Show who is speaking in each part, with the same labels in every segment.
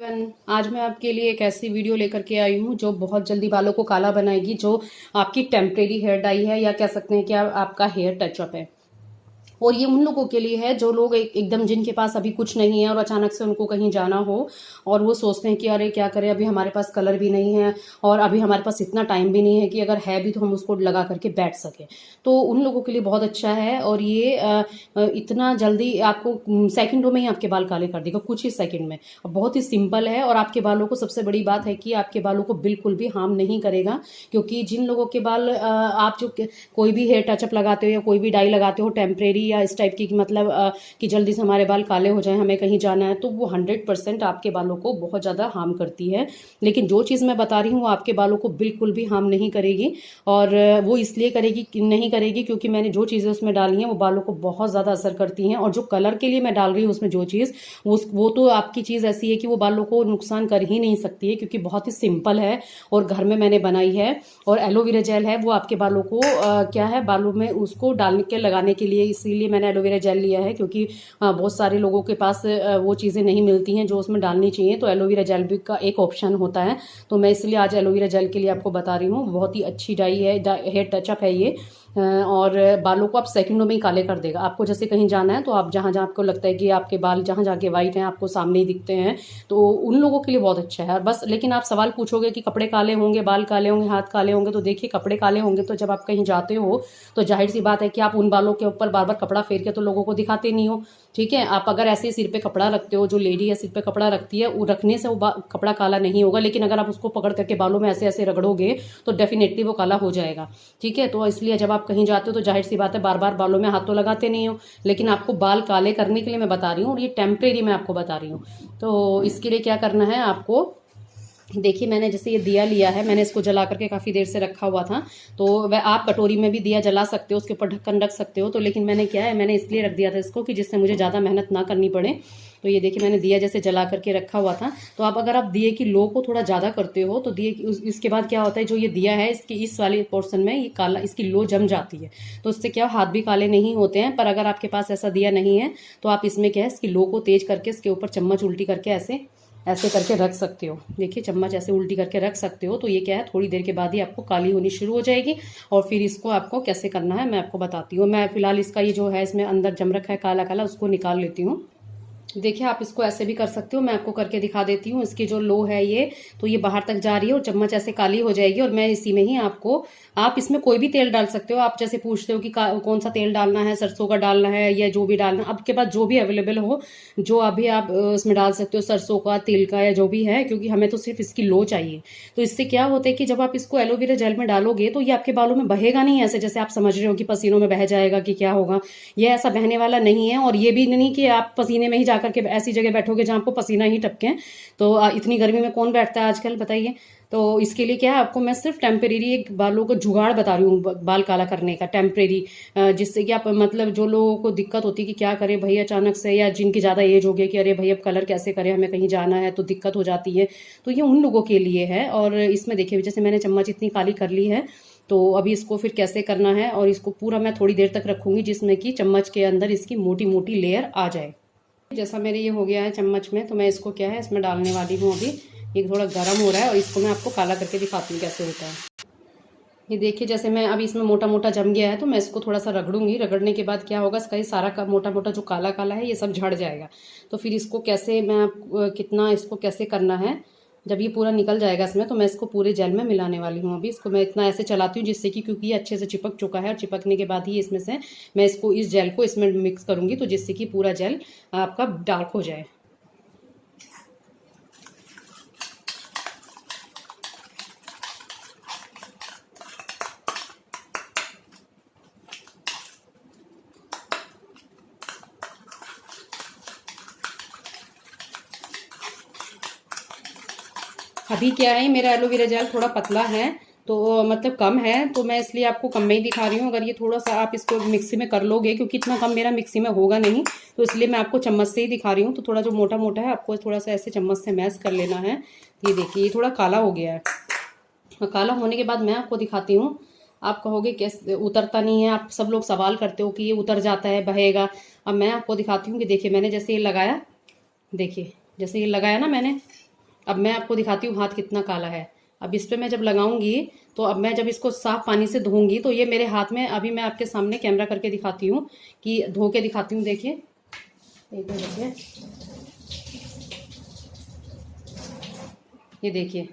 Speaker 1: आज मैं आपके लिए एक ऐसी वीडियो लेकर के आई हूँ जो बहुत जल्दी बालों को काला बनाएगी, जो आपकी टेम्परेरी हेयर डाई है या कह सकते हैं कि आपका हेयर टचअप है। और ये उन लोगों के लिए है जो लोग एकदम जिनके पास अभी कुछ नहीं है और अचानक से उनको कहीं जाना हो और वो सोचते हैं कि अरे क्या करें, अभी हमारे पास कलर भी नहीं है और अभी हमारे पास इतना टाइम भी नहीं है कि अगर है भी तो हम उसको लगा करके बैठ सकें। तो उन लोगों के लिए बहुत अच्छा है और ये इतना जल्दी आपको सेकंडों में ही आपके बाल काले कर देगा, कुछ ही सेकंड में। बहुत ही सिंपल है और आपके बालों को सबसे बड़ी बात है कि आपके बालों को बिल्कुल भी हार्म नहीं करेगा, क्योंकि जिन लोगों के बाल आप जो कोई भी हेयर टचअप लगाते हो या कोई भी डाई लगाते हो टेम्परेरी या इस टाइप की, मतलब कि जल्दी से हमारे बाल काले हो जाए, हमें कहीं जाना है, तो वो 100% आपके बालों को बहुत ज़्यादा हार्म करती है। लेकिन जो चीज़ मैं बता रही हूँ वो आपके बालों को बिल्कुल भी हार्म नहीं करेगी। और वो इसलिए नहीं करेगी क्योंकि मैंने जो चीज़ें उसमें डाली हैं वो बालों को बहुत ज़्यादा असर करती हैं। और जो कलर के लिए मैं डाल रही हूँ उसमें जो चीज़, वो तो आपकी चीज़ ऐसी है कि वो बालों को नुकसान कर ही नहीं सकती है, क्योंकि बहुत ही सिंपल है और घर में मैंने बनाई है। और एलोवेरा जेल है, वो आपके बालों को क्या है, बालों में उसको डालने के लगाने के लिए, इसीलिए मैंने एलोवेरा जेल लिया है, क्योंकि बहुत सारे लोगों के पास वो चीज़ें नहीं मिलती हैं जो उसमें डालनी चाहिए। तो एलोवेरा जेल भी का एक ऑप्शन होता है, तो मैं इसलिए आज एलोवेरा जेल के लिए आपको बता रही हूँ। बहुत ही अच्छी डाई है, हेयर टचअप है ये। और बालों को आप सेकंडों में ही काले कर देगा। आपको जैसे कहीं जाना है तो आप जहाँ जहाँ आपको लगता है कि आपके बाल जहाँ जहाँ के वाइट हैं आपको सामने ही दिखते हैं, तो उन लोगों के लिए बहुत अच्छा है बस। लेकिन आप सवाल पूछोगे कि कपड़े काले होंगे, बाल काले होंगे, हाथ काले होंगे, तो देखिए कपड़े काले होंगे तो जब आप कहीं जाते हो तो जाहिर सी बात है कि आप उन बालों के ऊपर बार बार कपड़ा फेर के तो लोगों को दिखाते नहीं हो। ठीक है, आप अगर ऐसे सिर पे कपड़ा रखते हो, जो लेडी है सिर पे कपड़ा रखती है, वो रखने से वो कपड़ा काला नहीं होगा, लेकिन अगर आप उसको पकड़ करके बालों में ऐसे ऐसे रगड़ोगे तो डेफिनेटली वो काला हो जाएगा। ठीक है, तो इसलिए जब आप कहीं जाते हो तो जाहिर सी बात है बार बार बालों में हाथ तो लगाते नहीं हो, लेकिन आपको बाल काले करने के लिए मैं बता रही हूँ और ये टेम्परेरी मैं आपको बता रही हूँ। तो इसके लिए क्या करना है आपको, देखिए मैंने जैसे ये दिया लिया है, मैंने इसको जला करके काफ़ी देर से रखा हुआ था। तो वह आप कटोरी में भी दिया जला सकते हो, उसके ऊपर ढक्कन रख सकते हो। तो लेकिन मैंने क्या है, मैंने इसलिए रख दिया था इसको कि जिससे मुझे ज़्यादा मेहनत ना करनी पड़े। तो ये देखिए मैंने दिया जैसे जला करके रखा हुआ था। तो आप अगर आप दिए की लो को थोड़ा ज़्यादा करते हो तो दिए इसके बाद क्या होता है, जो ये दिया है इसकी इस वाले पोर्शन में ये काला, इसकी लो जम जाती है, तो उससे क्या हाथ भी काले नहीं होते हैं। पर अगर आपके पास ऐसा दिया नहीं है तो आप इसमें क्या है, इसकी लो को तेज करके इसके ऊपर चम्मच उल्टी करके ऐसे ऐसे करके रख सकते हो। देखिए चम्मच ऐसे उल्टी करके रख सकते हो, तो ये क्या है, थोड़ी देर के बाद ही आपको काली होनी शुरू हो जाएगी। और फिर इसको आपको कैसे करना है मैं आपको बताती हूँ। मैं फिलहाल इसका ये जो है इसमें अंदर जम रखा है काला काला, उसको निकाल लेती हूँ। देखिए आप इसको ऐसे भी कर सकते हो, मैं आपको करके दिखा देती हूँ। इसकी जो लो है ये, तो ये बाहर तक जा रही है और चम्मच ऐसे काली हो जाएगी। और मैं इसी में ही आपको, आप इसमें कोई भी तेल डाल सकते हो। आप जैसे पूछते हो कि कौन सा तेल डालना है, सरसों का डालना है या जो भी डालना है, आपके पास जो भी अवेलेबल हो, जो अभी आप इसमें डाल सकते हो, सरसों का, तिल का या जो भी है, क्योंकि हमें तो सिर्फ इसकी लो चाहिए। तो इससे क्या होता है कि जब आप इसको एलोवेरा जेल में डालोगे तो ये आपके बालों में बहेगा नहीं ऐसे जैसे आप समझ रहे हो कि पसीनों में बह जाएगा कि क्या होगा। ये ऐसा बहने वाला नहीं है। और ये भी नहीं कि आप पसीने में ही जाकर के ऐसी जगह बैठोगे जहाँ आपको पसीना ही टपके। तो इतनी गर्मी में कौन बैठता है आजकल, बताइए। तो इसके लिए क्या है, आपको मैं सिर्फ टेम्परेरी एक बालों को जुगाड़ बता रही हूँ बाल काला करने का, टेम्परेरी, जिससे कि आप, मतलब जो लोगों को दिक्कत होती है कि क्या करें भाई अचानक से, या जिनकी ज़्यादा एज हो गई कि अरे भाई अब कलर कैसे करें, हमें कहीं जाना है तो दिक्कत हो जाती है, तो ये उन लोगों के लिए है। और इसमें देखिए जैसे मैंने चम्मच इतनी काली कर ली है, तो अभी इसको फिर कैसे करना है, और इसको पूरा मैं थोड़ी देर तक रखूंगी जिसमें कि चम्मच के अंदर इसकी मोटी मोटी लेयर आ जाए। जैसा मेरे ये हो गया है चम्मच में, तो मैं इसको क्या है इसमें डालने वाली हूँ। अभी ये थोड़ा गर्म हो रहा है और इसको मैं आपको काला करके दिखाती हूँ कैसे होता है। ये देखिए जैसे मैं अभी इसमें मोटा मोटा जम गया है, तो मैं इसको थोड़ा सा रगड़ूंगी। रगड़ने के बाद क्या होगा, इसका ये सारा का मोटा मोटा जो काला काला है ये सब झड़ जाएगा। तो फिर इसको कैसे मैं कितना इसको कैसे करना है, जब ये पूरा निकल जाएगा इसमें, तो मैं इसको पूरे जेल में मिलाने वाली हूँ। अभी इसको मैं इतना ऐसे चलाती हूँ जिससे कि, क्योंकि ये अच्छे से चिपक चुका है, और चिपकने के बाद ही इसमें से मैं इसको, इस जेल को इसमें मिक्स करूँगी, तो जिससे कि पूरा जेल आपका डार्क हो जाए। अभी क्या है, मेरा एलोवेरा जेल थोड़ा पतला है, तो मतलब कम है, तो मैं इसलिए आपको कम में ही दिखा रही हूँ। अगर ये थोड़ा सा आप इसको मिक्सी में कर लोगे, क्योंकि इतना कम मेरा मिक्सी में होगा नहीं, तो इसलिए मैं आपको चम्मच से ही दिखा रही हूँ। तो थोड़ा जो मोटा मोटा है आपको थोड़ा सा ऐसे चम्मच से मैश कर लेना है। ये देखिए ये थोड़ा काला हो गया है, और काला होने के बाद मैं आपको दिखाती हूँ। आप कहोगे कैसे उतरता नहीं है, आप सब लोग सवाल करते हो कि ये उतर जाता है, बहेगा। अब मैं आपको दिखाती हूँ कि देखिए मैंने जैसे ये लगाया, देखिए जैसे ये लगाया ना मैंने, अब मैं आपको दिखाती हूँ हाथ कितना काला है। अब इस पे मैं जब लगाऊंगी तो अब मैं जब इसको साफ पानी से धोऊंगी तो ये मेरे हाथ में, अभी मैं आपके सामने कैमरा करके दिखाती हूँ कि धो के दिखाती हूँ। देखिए, एक मिनट देखिए, ये देखिए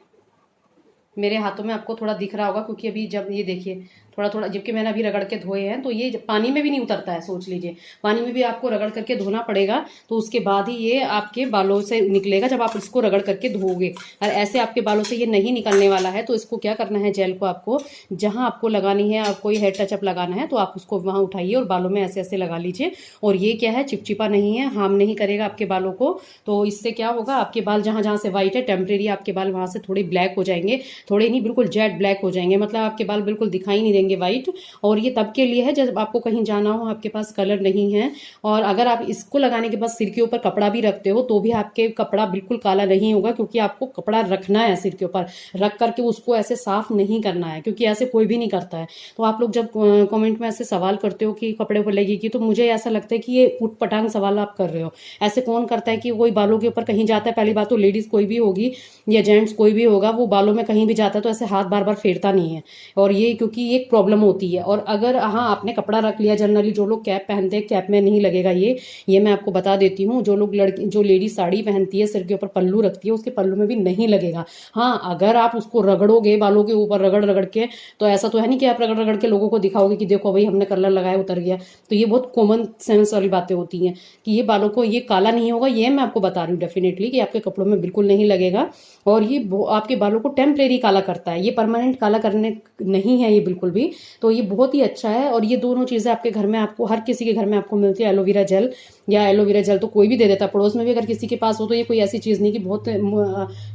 Speaker 1: मेरे हाथों में आपको थोड़ा दिख रहा होगा, क्योंकि अभी जब ये देखिए थोड़ा थोड़ा, जबकि मैंने अभी रगड़ के धोए हैं, तो ये पानी में भी नहीं उतरता है। सोच लीजिए, पानी में भी आपको रगड़ करके धोना पड़ेगा, तो उसके बाद ही ये आपके बालों से निकलेगा जब आप इसको रगड़ करके धोओगे। और ऐसे आपके बालों से ये नहीं निकलने वाला है। तो इसको क्या करना है, जेल को आपको जहां आपको लगानी है, आपको ये हेयर टचअप लगाना है, तो आप उसको वहां उठाइए और बालों में ऐसे ऐसे लगा लीजिए। और ये क्या है, चिपचिपा नहीं है, हार्म नहीं करेगा आपके बालों को। तो इससे क्या होगा, आपके बाल जहां जहां से व्हाइट है टेम्परेरी आपके बाल वहां से थोड़े ब्लैक हो जाएंगे, थोड़े नहीं बिल्कुल जेट ब्लैक हो जाएंगे, मतलब आपके बाल बिल्कुल दिखाई नहीं देंगे व्हाइट। और ये तब के लिए है जब आपको कहीं जाना हो, आपके पास कलर नहीं है। और अगर आप इसको लगाने के बाद सिर के ऊपर कपड़ा भी रखते हो तो भी आपके कपड़ा बिल्कुल काला नहीं होगा, क्योंकि आपको कपड़ा रखना है सिर के ऊपर, रख करके उसको ऐसे साफ नहीं करना है, क्योंकि ऐसे कोई भी नहीं करता है। तो आप लोग जब कमेंट में ऐसे सवाल करते हो कि कपड़े पर लगेगी, तो मुझे ऐसा लगता है कि ये उठ पटांग सवाल आप कर रहे हो। ऐसे कौन करता है कि कोई बालों के ऊपर कहीं जाता है, पहली बात तो लेडीज कोई भी होगी या जेंट्स कोई भी होगा, वो बालों में कहीं भी जाता है तो ऐसे हाथ बार बार फेरता नहीं है। और ये क्योंकि एक प्रॉब्लम होती है। और अगर हाँ आपने कपड़ा रख लिया, जनरली जो लोग कैप पहनते हैं, कैप में नहीं लगेगा ये मैं आपको बता देती हूँ। जो लोग लड़की, जो लेडी साड़ी पहनती है, सिर के ऊपर पल्लू रखती है, उसके पल्लू में भी नहीं लगेगा। हाँ, अगर आप उसको रगड़ोगे बालों के ऊपर रगड़ रगड़ के, तो ऐसा तो है नहीं कि आप रगड़ रगड़ के लोगों को दिखाओगे कि देखो भाई हमने कलर लगाया उतर गया। तो ये बहुत कॉमन सेंस वाली बातें होती हैं कि ये बालों को ये काला नहीं होगा। ये मैं आपको बता रही हूँ डेफिनेटली कि आपके कपड़ों में बिल्कुल नहीं लगेगा। और ये आपके बालों को टेम्परेरी काला करता है, ये परमानेंट काला करने नहीं है ये बिल्कुल भी। तो ये बहुत ही अच्छा है। और ये दोनों चीजें आपके घर में, आपको हर किसी के घर में आपको मिलती है। एलोवेरा जेल, या एलोवेरा जेल तो कोई भी दे देता है, पड़ोस में भी अगर किसी के पास हो, तो ये कोई ऐसी चीज नहीं कि बहुत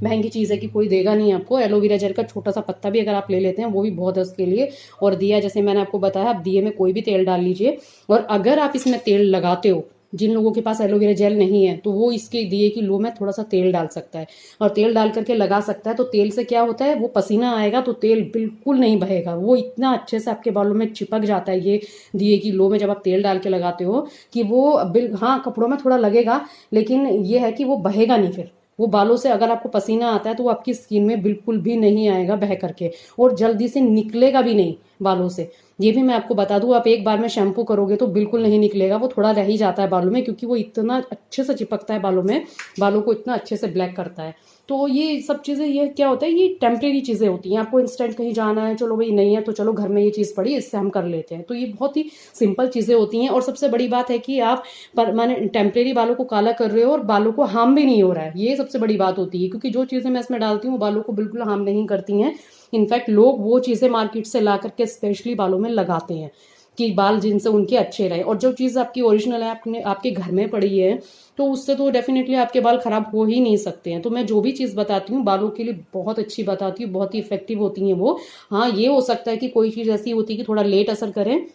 Speaker 1: महंगी चीज है कि कोई देगा नहीं आपको। एलोवेरा जेल का छोटा सा पत्ता भी अगर आप ले लेते हैं वो भी बहुत है उसके लिए। और दिया, जैसे मैंने आपको बताया, आप दिए में कोई भी तेल डाल लीजिए। और अगर आप इसमें तेल लगाते हो, जिन लोगों के पास एलोवेरा जेल नहीं है, तो वो इसके दिए की लो में थोड़ा सा तेल डाल सकता है और तेल डाल करके लगा सकता है। तो तेल से क्या होता है, वो पसीना आएगा तो तेल बिल्कुल नहीं बहेगा, वो इतना अच्छे से आपके बालों में चिपक जाता है ये दिए की लो में जब आप तेल डाल के लगाते हो, कि वो हाँ कपड़ों में थोड़ा लगेगा, लेकिन ये है कि वो बहेगा नहीं। फिर वो बालों से अगर आपको पसीना आता है तो वो आपकी स्किन में बिल्कुल भी नहीं आएगा बह करके, और जल्दी से निकलेगा भी नहीं बालों से। ये भी मैं आपको बता दूं, आप एक बार में शैम्पू करोगे तो बिल्कुल नहीं निकलेगा, वो थोड़ा रह ही जाता है बालों में, क्योंकि वो इतना अच्छे से चिपकता है बालों में, बालों को इतना अच्छे से ब्लैक करता है। तो ये सब चीज़ें, ये क्या होता है, ये टेम्परेरी चीज़ें होती हैं। आपको इंस्टेंट कहीं जाना है, चलो भाई नहीं है तो चलो घर में ये चीज़ पड़ी, इससे हम कर लेते हैं। तो ये बहुत ही सिंपल चीज़ें होती हैं। और सबसे बड़ी बात है कि आप परमानेंट टेम्परेरी बालों को काला कर रहे हो और बालों को हार्म भी नहीं हो रहा है, ये सबसे बड़ी बात होती है। क्योंकि जो चीज़ें मैं इसमें डालती हूँ बालों को बिल्कुल हार्म नहीं करती हैं। इनफैक्ट लोग वो चीज़ें मार्केट से ला करके स्पेशली बालों में लगाते हैं कि बाल जिनसे उनके अच्छे रहे। और जो चीज़ आपकी ओरिजिनल है, आपके घर में पड़ी है, तो उससे तो डेफिनेटली आपके बाल खराब हो ही नहीं सकते हैं। तो मैं जो भी चीज़ बताती हूँ बालों के लिए बहुत अच्छी बताती हूँ, बहुत ही इफेक्टिव होती हैं वो। हाँ, ये हो सकता है कि कोई चीज़ ऐसी होती है कि थोड़ा लेट असर करें,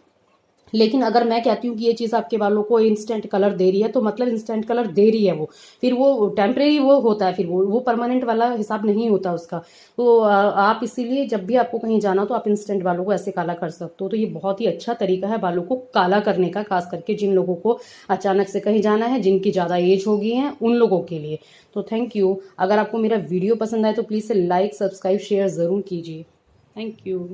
Speaker 1: लेकिन अगर मैं कहती हूँ कि ये चीज़ आपके बालों को इंस्टेंट कलर दे रही है, तो मतलब इंस्टेंट कलर दे रही है वो, फिर वो टेम्परेरी वो होता है, फिर वो परमानेंट वाला हिसाब नहीं होता उसका। तो आप इसीलिए जब भी आपको कहीं जाना तो आप इंस्टेंट बालों को ऐसे काला कर सकते हो। तो ये बहुत ही अच्छा तरीका है बालों को काला करने का, खास करके जिन लोगों को अचानक से कहीं जाना है, जिनकी ज़्यादा एज हो गई है, उन लोगों के लिए। तो थैंक यू। अगर आपको मेरा वीडियो पसंद आए तो प्लीज़ से लाइक, सब्सक्राइब, शेयर ज़रूर कीजिए। Thank you.